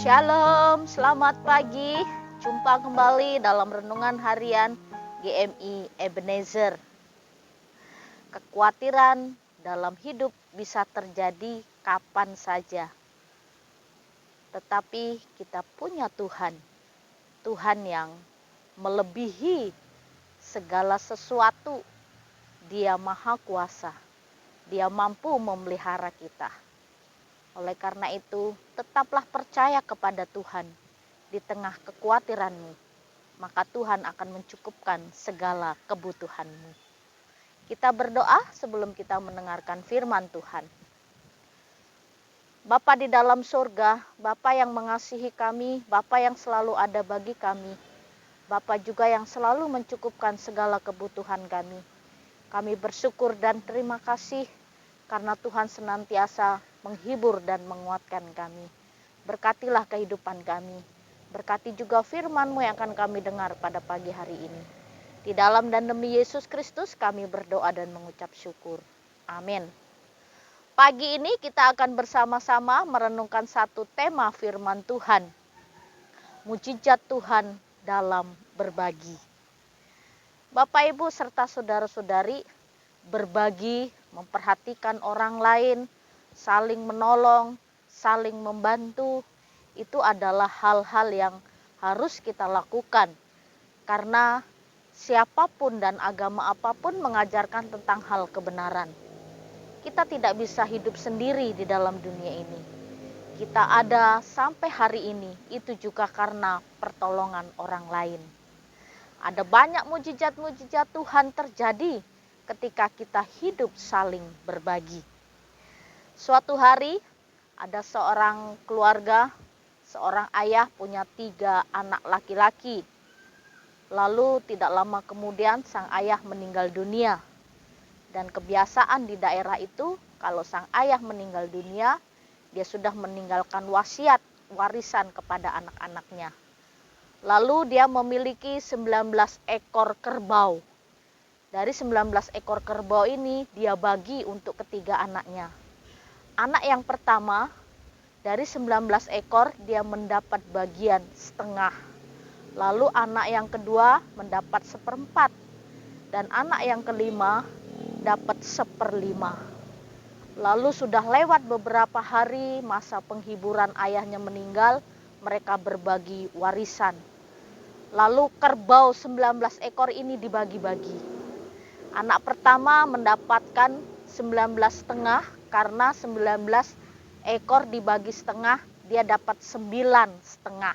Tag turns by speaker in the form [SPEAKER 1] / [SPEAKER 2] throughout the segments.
[SPEAKER 1] Shalom, selamat pagi. Jumpa kembali dalam renungan harian GMI Ebenezer. Kekhawatiran dalam hidup bisa terjadi kapan saja. Tetapi kita punya Tuhan. Tuhan yang melebihi segala sesuatu. Dia maha kuasa. Dia mampu memelihara kita. Oleh karena itu, tetaplah percaya kepada Tuhan di tengah kekhawatiranmu, maka Tuhan akan mencukupkan segala kebutuhanmu. Kita berdoa sebelum kita mendengarkan firman Tuhan. Bapa di dalam surga, Bapa yang mengasihi kami, Bapa yang selalu ada bagi kami, Bapa juga yang selalu mencukupkan segala kebutuhan kami. Kami bersyukur dan terima kasih karena Tuhan senantiasa menghibur dan menguatkan kami. Berkatilah kehidupan kami. Berkati juga firman-Mu yang akan kami dengar pada pagi hari ini. Di dalam dan demi Yesus Kristus kami berdoa dan mengucap syukur. Amin. Pagi ini kita akan bersama-sama merenungkan satu tema firman Tuhan. Mujizat Tuhan dalam berbagi. Bapak, Ibu, serta saudara-saudari, berbagi, memperhatikan orang lain, saling menolong, saling membantu, itu adalah hal-hal yang harus kita lakukan. Karena siapapun dan agama apapun mengajarkan tentang hal kebenaran. Kita tidak bisa hidup sendiri di dalam dunia ini. Kita ada sampai hari ini, itu juga karena pertolongan orang lain. Ada banyak mujizat-mujizat Tuhan terjadi ketika kita hidup saling berbagi. Suatu hari ada seorang keluarga, seorang ayah punya 3 anak laki-laki. Lalu tidak lama kemudian sang ayah meninggal dunia. Dan kebiasaan di daerah itu kalau sang ayah meninggal dunia, dia sudah meninggalkan wasiat, warisan kepada anak-anaknya. Lalu dia memiliki 19 ekor kerbau. Dari 19 ekor kerbau ini dia bagi untuk ketiga anaknya. Anak yang pertama dari 19 ekor dia mendapat bagian setengah. Lalu anak yang kedua mendapat 1/4. Dan anak yang kelima dapat 1/5. Lalu sudah lewat beberapa hari masa penghiburan ayahnya meninggal, mereka berbagi warisan. Lalu kerbau 19 ekor ini dibagi-bagi. Anak pertama mendapatkan 19,5 karena 19 ekor dibagi setengah, dia dapat 9,5.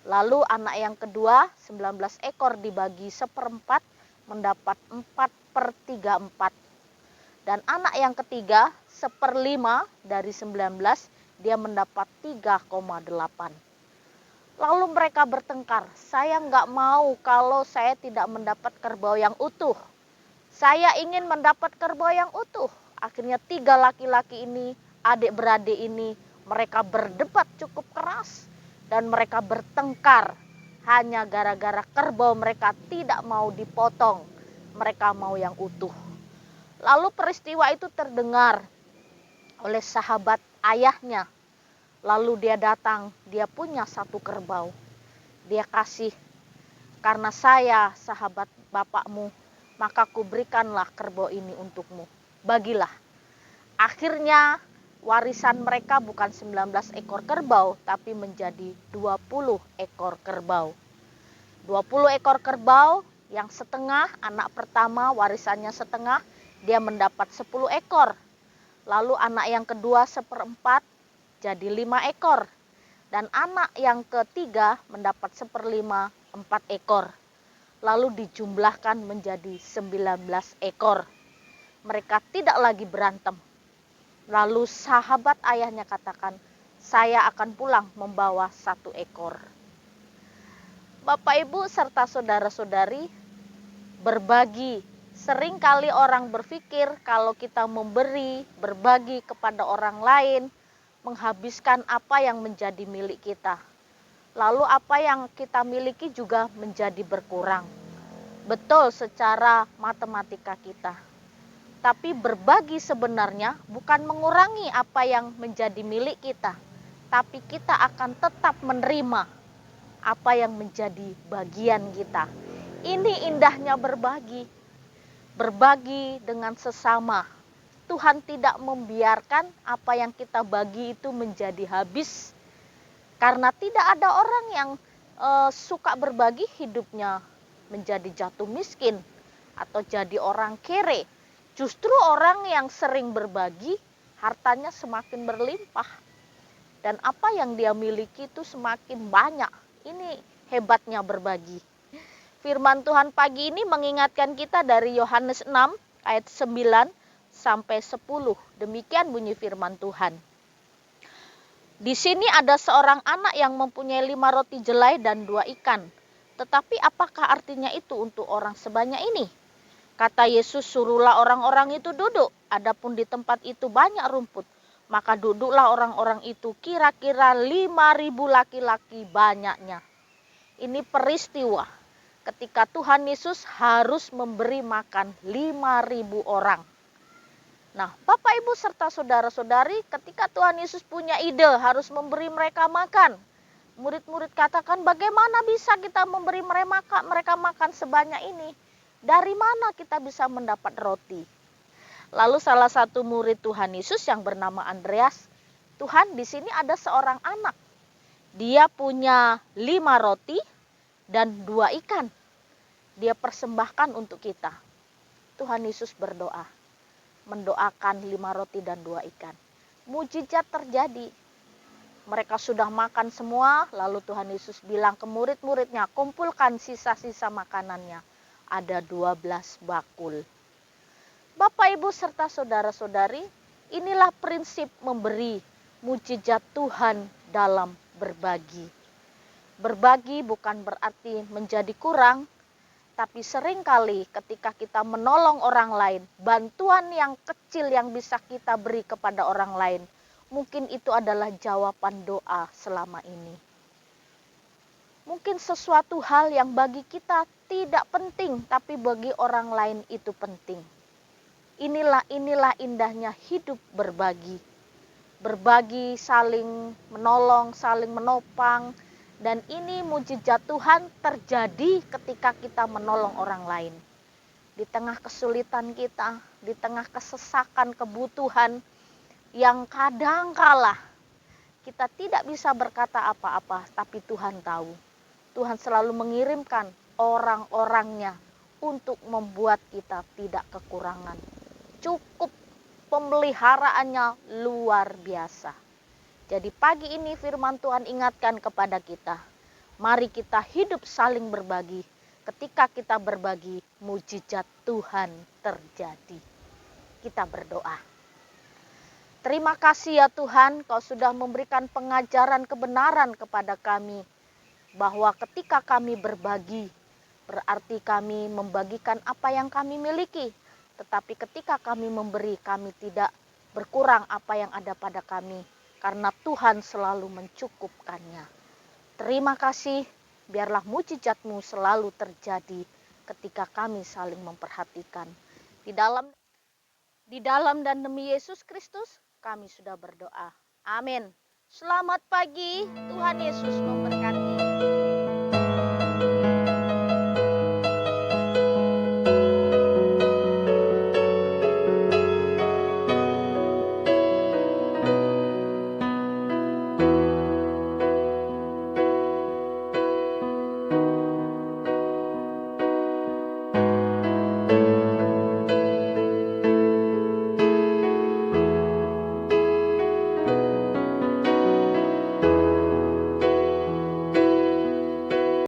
[SPEAKER 1] Lalu anak yang kedua 19 ekor dibagi 1/4 mendapat 4/34. Dan anak yang ketiga 1/5 dari 19 dia mendapat 3,8. Lalu mereka bertengkar, saya nggak mau kalau saya tidak mendapat kerbau yang utuh. Saya ingin mendapat kerbau yang utuh. Akhirnya 3 laki-laki ini, adik-beradik ini, mereka berdebat cukup keras. Dan mereka bertengkar hanya gara-gara kerbau mereka tidak mau dipotong. Mereka mau yang utuh. Lalu peristiwa itu terdengar oleh sahabat ayahnya. Lalu dia datang, dia punya 1 kerbau. Dia kasih, karena saya sahabat bapakmu, maka kuberikanlah kerbau ini untukmu. Bagilah. Akhirnya warisan mereka bukan 19 ekor kerbau, tapi menjadi 20 ekor kerbau. 20 ekor kerbau yang setengah, anak pertama warisannya setengah, dia mendapat 10 ekor. Lalu anak yang kedua 1/4, jadi 5 ekor. Dan anak yang ketiga mendapat 1/5, 4 ekor. Lalu dijumlahkan menjadi 19 ekor. Mereka tidak lagi berantem. Lalu sahabat ayahnya katakan, saya akan pulang membawa 1 ekor. Bapak, Ibu, serta saudara-saudari, berbagi. Seringkali orang berpikir kalau kita memberi, berbagi kepada orang lain, menghabiskan apa yang menjadi milik kita. Lalu apa yang kita miliki juga menjadi berkurang. Betul secara matematika kita. Tapi berbagi sebenarnya bukan mengurangi apa yang menjadi milik kita. tapi kita akan tetap menerima apa yang menjadi bagian kita. Ini indahnya berbagi. Berbagi dengan sesama. Tuhan tidak membiarkan apa yang kita bagi itu menjadi habis. Karena tidak ada orang yang suka berbagi, hidupnya menjadi jatuh miskin atau jadi orang kere. Justru orang yang sering berbagi, hartanya semakin berlimpah. Dan apa yang dia miliki itu semakin banyak. Ini hebatnya berbagi. Firman Tuhan pagi ini mengingatkan kita dari Yohanes 6 ayat 9 sampai 10. Demikian bunyi firman Tuhan. Di sini ada seorang anak yang mempunyai 5 roti jelai dan 2 ikan. Tetapi apakah artinya itu untuk orang sebanyak ini? Kata Yesus, suruhlah orang-orang itu duduk. Adapun di tempat itu banyak rumput. Maka duduklah orang-orang itu, kira-kira 5.000 laki-laki banyaknya. Ini peristiwa ketika Tuhan Yesus harus memberi makan 5.000 orang. Nah, Bapak Ibu serta saudara-saudari, ketika Tuhan Yesus punya ide harus memberi mereka makan, murid-murid katakan, bagaimana bisa kita memberi mereka makan sebanyak ini? Dari mana kita bisa mendapat roti? Lalu salah satu murid Tuhan Yesus yang bernama Andreas, Tuhan, di sini ada seorang anak. Dia punya 5 roti dan 2 ikan. Dia persembahkan untuk kita. Tuhan Yesus berdoa, mendoakan 5 roti dan 2 ikan. Mujizat terjadi. Mereka sudah makan semua, lalu Tuhan Yesus bilang ke murid-muridnya, kumpulkan sisa-sisa makanannya. Ada 12 bakul. Bapak, Ibu, serta saudara-saudari, inilah prinsip memberi, mujizat Tuhan dalam berbagi. Berbagi bukan berarti menjadi kurang, tapi seringkali ketika kita menolong orang lain, bantuan yang kecil yang bisa kita beri kepada orang lain, mungkin itu adalah jawaban doa selama ini. Mungkin sesuatu hal yang bagi kita tidak penting, tapi bagi orang lain itu penting. Inilah indahnya hidup berbagi. Berbagi, saling menolong, saling menopang. Dan ini mujizat Tuhan terjadi ketika kita menolong orang lain. Di tengah kesulitan kita, di tengah kesesakan, kebutuhan yang kadangkala kita tidak bisa berkata apa-apa, tapi Tuhan tahu. Tuhan selalu mengirimkan orang-orangnya untuk membuat kita tidak kekurangan. Cukup, pemeliharaannya luar biasa. Jadi pagi ini firman Tuhan ingatkan kepada kita, mari kita hidup saling berbagi. Ketika kita berbagi, mujizat Tuhan terjadi. Kita berdoa. Terima kasih ya Tuhan, Kau sudah memberikan pengajaran kebenaran kepada kami, bahwa ketika kami berbagi, berarti kami membagikan apa yang kami miliki. Tetapi ketika kami memberi, kami tidak berkurang apa yang ada pada kami. Karena Tuhan selalu mencukupkannya. Terima kasih, biarlah mujizat-Mu selalu terjadi ketika kami saling memperhatikan. Di dalam dan demi Yesus Kristus, kami sudah berdoa. Amin. Selamat pagi, Tuhan Yesus memberkati.